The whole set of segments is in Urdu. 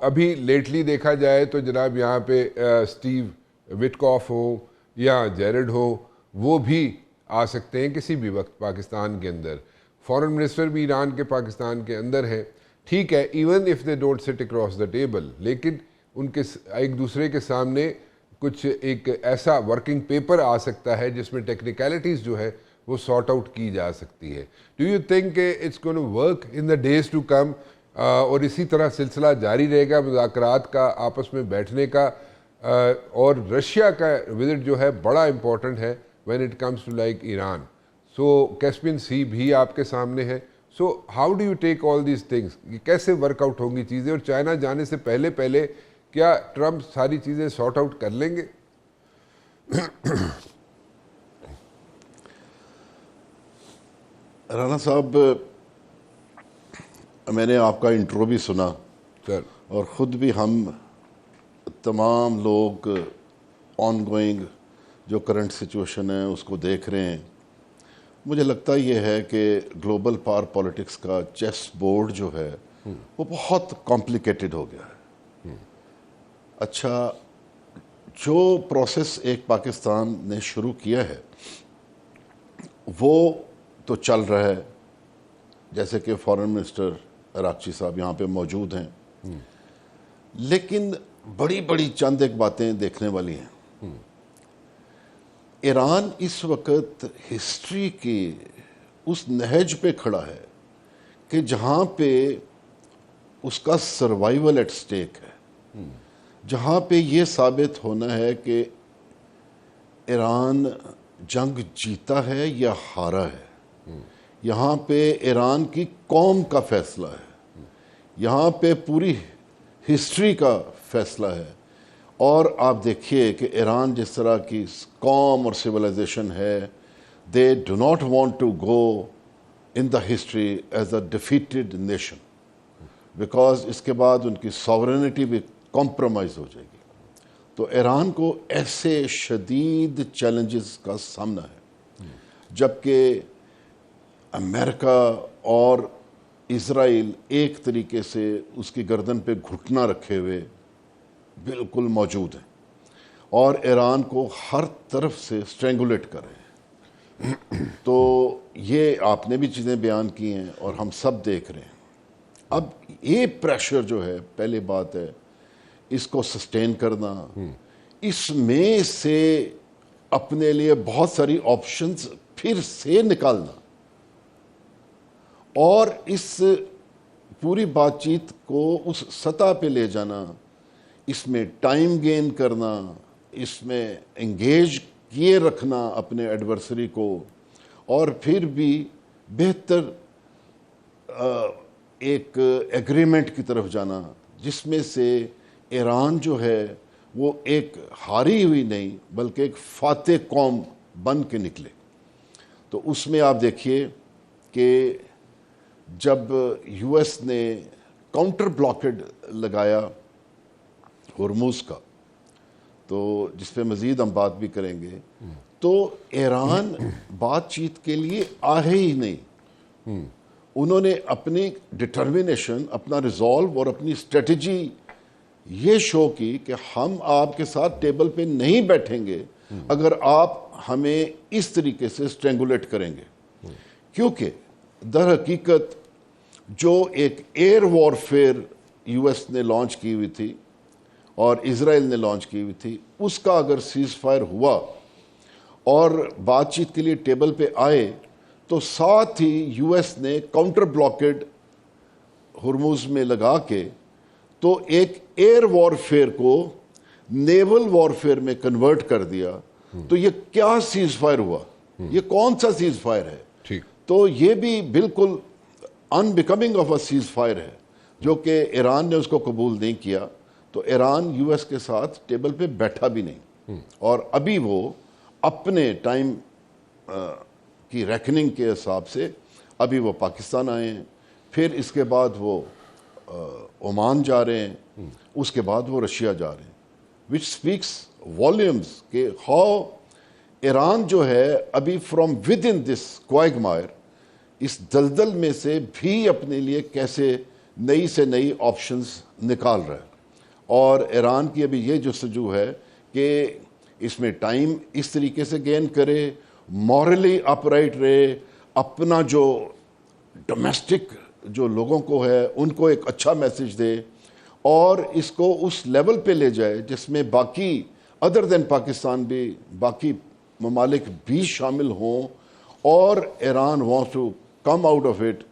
ابھی لیٹلی دیکھا جائے تو جناب یہاں پہ اسٹیو وٹکاف ہو یا جیرڈ ہو، وہ بھی آ سکتے ہیں کسی بھی وقت پاکستان کے اندر. فارن منسٹر بھی ایران کے پاکستان کے اندر ہیں. ٹھیک ہے، ایون اف دے ڈونٹ سٹ اکراس دا ٹیبل، لیکن ان کے ایک دوسرے کے سامنے کچھ ایک ایسا ورکنگ پیپر آ سکتا ہے جس میں ٹیکنیکلٹیز جو ہے وہ سارٹ آؤٹ کی جا سکتی ہے. Do you think it's going to work in the days to come? اور اسی طرح سلسلہ جاری رہے گا مذاکرات کا، آپس میں بیٹھنے کا، اور رشیا کا وزٹ جو ہے بڑا امپورٹنٹ ہے when it comes to like Iran. So Caspian sea بھی آپ کے سامنے ہے. So how do you take all these things? کیسے ورک آؤٹ ہوں گی چیزیں؟ اور چائنا جانے سے پہلے کیا ٹرمپ ساری چیزیں سارٹ آؤٹ کر لیں گے؟ رانا صاحب، میں نے آپ کا انٹرو بھی سنا سر، اور خود بھی ہم تمام لوگ آن گوئنگ جو کرنٹ سچویشن ہے اس کو دیکھ رہے ہیں. مجھے لگتا یہ ہے کہ گلوبل پاور پالیٹکس کا چیس بورڈ جو ہے وہ بہت کمپلیکیٹڈ ہو گیا ہے. اچھا، جو پروسیس ایک پاکستان نے شروع کیا ہے وہ تو چل رہا ہے، جیسے کہ فارن منسٹر عراقچی صاحب یہاں پہ موجود ہیں، لیکن بڑی بڑی چند ایک باتیں دیکھنے والی ہیں. ایران اس وقت ہسٹری کی اس نہج پہ کھڑا ہے کہ جہاں پہ اس کا سروائیول ایٹ سٹیک ہے، جہاں پہ یہ ثابت ہونا ہے کہ ایران جنگ جیتا ہے یا ہارا ہے. یہاں پہ ایران کی قوم کا فیصلہ ہے، یہاں پہ پوری ہسٹری کا فیصلہ ہے. اور آپ دیکھیے کہ ایران جس طرح کی قوم اور سویلائزیشن ہے، they do not want to go in the history as a defeated nation, because اس کے بعد ان کی ساورینٹی بھی کمپرومائز ہو جائے گی. تو ایران کو ایسے شدید چیلنجز کا سامنا ہے، جبکہ امریکہ اور اسرائیل ایک طریقے سے اس کی گردن پہ گھٹنا رکھے ہوئے بالکل موجود ہیں اور ایران کو ہر طرف سے سٹرینگولیٹ کر رہے ہیں. تو یہ آپ نے بھی چیزیں بیان کی ہیں اور ہم سب دیکھ رہے ہیں. اب یہ پریشر جو ہے، پہلی بات ہے اس کو سسٹین کرنا، اس میں سے اپنے لیے بہت ساری آپشنز پھر سے نکالنا اور اس پوری بات چیت کو اس سطح پہ لے جانا، اس میں ٹائم گین کرنا، اس میں انگیج کیے رکھنا اپنے ایڈورسری کو، اور پھر بھی بہتر ایک ایگریمنٹ کی طرف جانا جس میں سے ایران جو ہے وہ ایک ہاری ہوئی نہیں بلکہ ایک فاتح قوم بن کے نکلے. تو اس میں آپ دیکھیے کہ جب یو ایس نے کاؤنٹر بلاکڈ لگایا ہرموز کا، تو جس پہ مزید ہم بات بھی کریں گے، تو ایران بات چیت کے لیے آئے ہی نہیں. انہوں نے اپنی ڈٹرمنیشن، اپنا ریزالو اور اپنی اسٹریٹجی یہ شو کی کہ ہم آپ کے ساتھ ٹیبل پہ نہیں بیٹھیں گے اگر آپ ہمیں اس طریقے سے سٹرینگولیٹ کریں گے. کیونکہ در حقیقت جو ایک ایئر وارفیئر یو ایس نے لانچ کی ہوئی تھی اور اسرائیل نے لانچ کی ہوئی تھی، اس کا اگر سیز فائر ہوا اور بات چیت کے لیے ٹیبل پہ آئے، تو ساتھ ہی یو ایس نے کاؤنٹر بلاکڈ ہرموز میں لگا کے تو ایک ایئر وارفیئر کو نیول وارفیئر میں کنورٹ کر دیا. تو یہ کیا سیز فائر ہوا؟ یہ کون سا سیز فائر ہے؟ تو یہ بھی بالکل in becoming of a cease fire ہے، جو کہ ایران نے اس کو قبول نہیں کیا. تو ایران یو ایس کے ساتھ ٹیبل پہ بیٹھا بھی نہیں، اور ابھی وہ اپنے ٹائم کی ریکننگ کے حساب سے ابھی وہ پاکستان آئے ہیں، پھر اس کے بعد وہ عمان جا رہے ہیں، اس کے بعد وہ رشیا جا رہے ہیں. وچ اسپیکس والیومز کہ ہاؤ ایران جو ہے ابھی فرام ود ان دس کوائگمائر، اس دلدل میں سے بھی اپنے لیے کیسے نئی سے نئی آپشنز نکال رہا ہے. اور ایران کی ابھی یہ جستجو ہے کہ اس میں ٹائم اس طریقے سے گین کرے, مورلی اپرائٹ رہے, اپنا جو ڈومیسٹک جو لوگوں کو ہے ان کو ایک اچھا میسج دے, اور اس کو اس لیول پہ لے جائے جس میں باقی ادر دین پاکستان بھی باقی ممالک بھی شامل ہوں, اور Iran wants to come out of it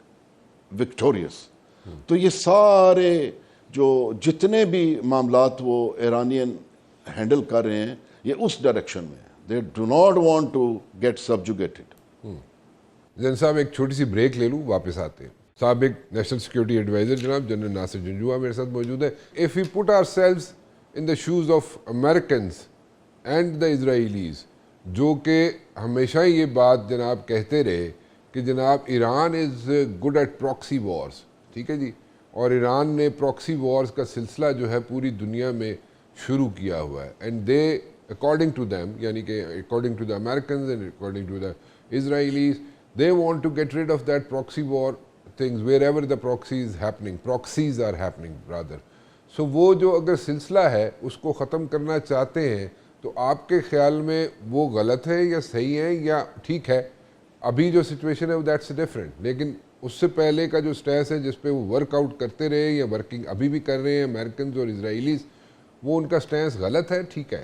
victorious. تو یہ سارے جو جتنے بھی معاملات وہ ایرانین ہینڈل کر رہے ہیں یہ اس ڈائریکشن میں, they do not want to get subjugated. Zain صاحب ایک چھوٹی سی بریک لے لوں, واپس آتے ہیں. سابق نیشنل سیکورٹی ایڈوائزر جناب جنرل ناصر جنجوعہ میرے ساتھ موجود ہے. If we put ourselves in the shoes of Americans and the Israelis, جو کہ ہمیشہ یہ بات جناب کہتے رہے کہ جناب Iran is good at proxy wars, ٹھیک ہے جی, اور ایران نے پراکسی وارز کا سلسلہ جو ہے پوری دنیا میں شروع کیا ہوا ہے, and they according to them, یعنی کہ according to the Americans and according to the Israelis, they want to get rid of that proxy war things wherever the proxies are happening rather. So وہ جو اگر سلسلہ ہے اس کو ختم کرنا چاہتے ہیں تو آپ کے خیال میں وہ غلط ہے یا صحیح ہے یا ٹھیک ہے؟ ابھی جو سچویشن ہے دیٹس ڈفرینٹ, لیکن اس سے پہلے کا جو سٹیس ہے جس پہ وہ ورک آؤٹ کرتے رہے یا ورکنگ ابھی بھی کر رہے ہیں امریکنز اور اسرائیلیز, وہ ان کا سٹیس غلط ہے ٹھیک ہے؟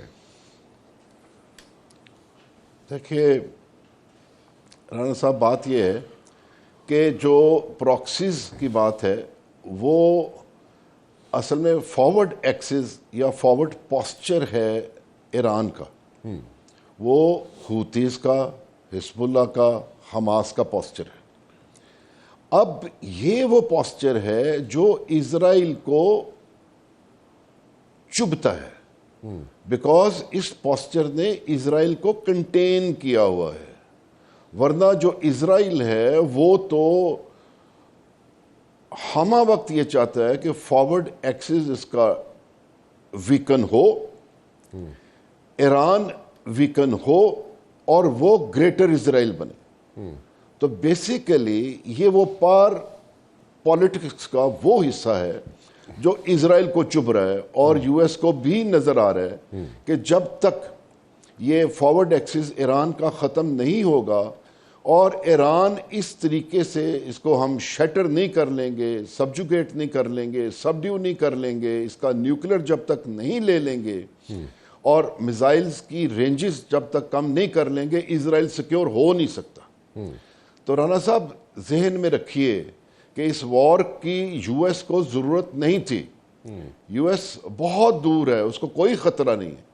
دیکھیے رانا صاحب, بات یہ ہے کہ جو پراکسیز کی بات ہے وہ اصل میں فارورڈ ایکسس یا فارورڈ پوسچر ہے ایران کا, وہ ہوتیز کا, حزب اللہ کا, حماس کا پوسچر ہے. اب یہ وہ پوسچر ہے جو اسرائیل کو چبھتا ہے, بیکاز اس پوسچر نے اسرائیل کو کنٹین کیا ہوا ہے. ورنہ جو اسرائیل ہے وہ تو ہمہ وقت یہ چاہتا ہے کہ فارورڈ ایکسس اس کا ویکن ہو, ایران ویکن ہو, اور وہ گریٹر اسرائیل بنے. تو بیسیکلی یہ وہ پالیٹکس کا وہ حصہ ہے جو اسرائیل کو چبھ رہا ہے, اور یو ایس کو بھی نظر آ رہا ہے کہ جب تک یہ فارورڈ ایکسس ایران کا ختم نہیں ہوگا اور ایران اس طریقے سے اس کو ہم شیٹر نہیں کر لیں گے, سبجوگیٹ نہیں کر لیں گے, سبڈیو نہیں کر لیں گے, اس کا نیوکلیر جب تک نہیں لے لیں گے اور میزائلز کی رینجز جب تک کم نہیں کر لیں گے, اسرائیل سیکیور ہو نہیں سکتا. تو رانا صاحب ذہن میں رکھیے کہ اس وار کی یو ایس کو ضرورت نہیں تھی. یو ایس بہت دور ہے, اس کو کوئی خطرہ نہیں ہے.